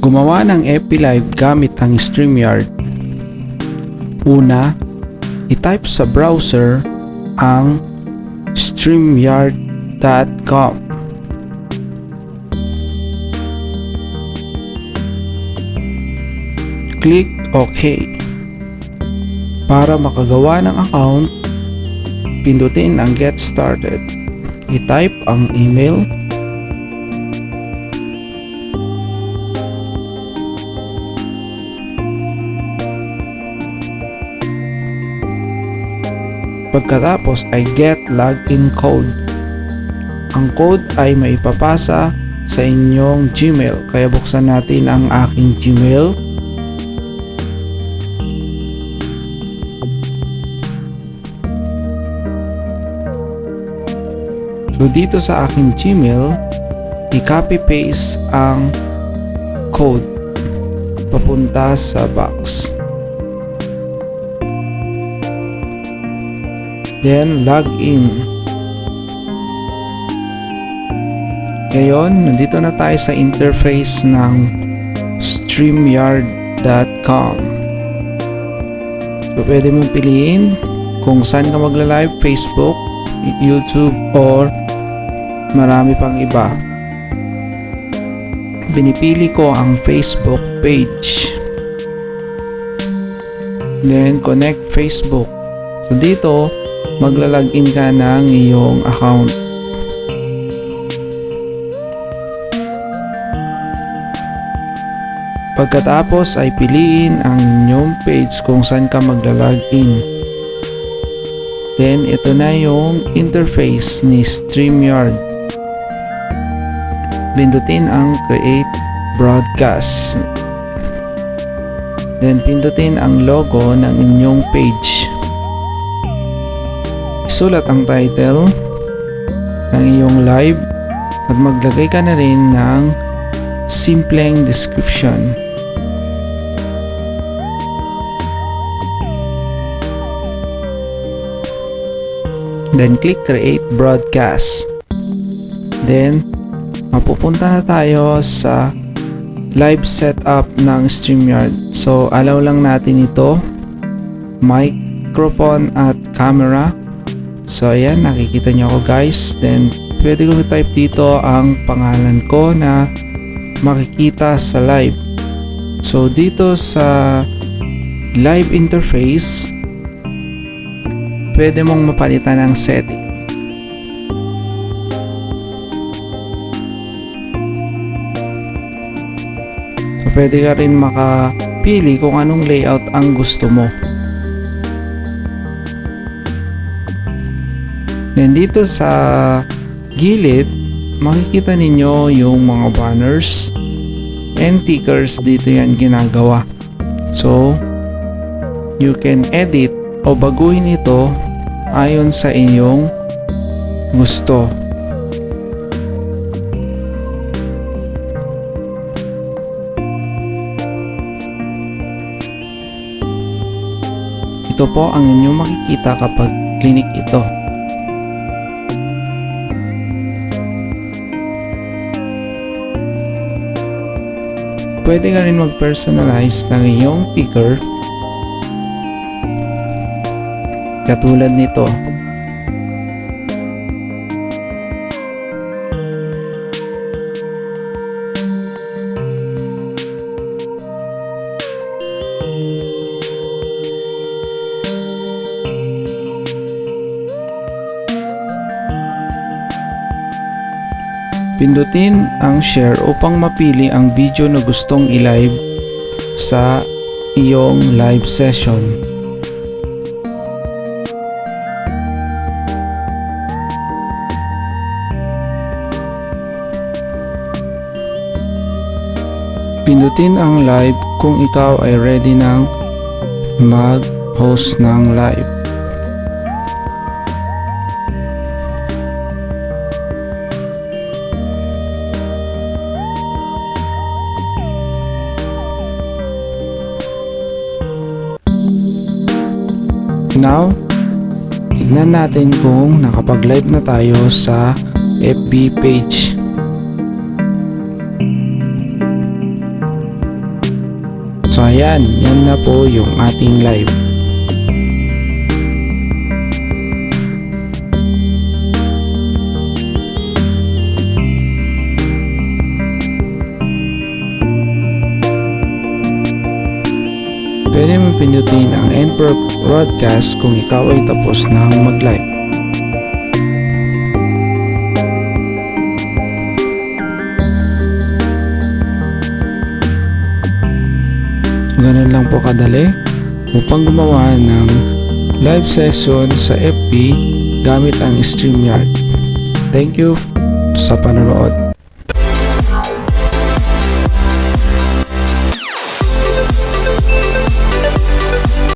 Gumawa ng FB Live gamit ang Streamyard. Una, i-type sa browser ang streamyard.com. Click OK. Para makagawa ng account, pindutin ang Get Started. I-type ang email, pagkatapos ay get login code. Ang code ay maipapasa sa inyong Gmail, kaya buksan natin ang aking Gmail. So dito sa aking Gmail, i-copy paste ang code papunta sa box. Then log in. Ngayon, nandito na tayo sa interface ng streamyard.com. So pwede mong piliin kung saan ka magla-live, Facebook, YouTube, or marami pang iba. Binipili ko ang Facebook page. Then connect Facebook. So dito, magla-login ka ng iyong account. Pagkatapos ay piliin ang inyong page kung saan ka magla-login. Then ito na yung interface ni Streamyard. Pindutin ang Create Broadcast. Then pindutin ang logo ng inyong page. Isulat ang title ng iyong live at maglagay ka na rin ng simpleng description. Then click Create Broadcast. Then mapupunta na tayo sa live setup ng Streamyard. So allow lang natin ito, microphone at camera. So ayan, nakikita nyo ako guys. Then pwede ko type dito ang pangalan ko na makikita sa live. So dito sa live interface, pwede mong mapalitan ng setting. So pwede ka rin makapili kung anong layout ang gusto mo. Then dito sa gilid, makikita ninyo yung mga banners and tickers. Dito yan ginagawa. So you can edit o baguhin ito ayon sa inyong gusto. Ito po ang inyong makikita kapag click ito. Pwede ka rin mag-personalize ng iyong ticker katulad nito. Pindutin ang share upang mapili ang video na gustong i-live sa iyong live session. Pindutin ang live kung ikaw ay ready nang mag-host ng live. Now, tignan natin kung nakapag-live na tayo sa FB page. So ayan, yan na po yung ating live. Pwede mo pindutin ang end broadcast kung ikaw ay tapos nang mag-live. Ganun lang po kadali upang gumawa ng live session sa FB gamit ang Streamyard. Thank you sa panonood.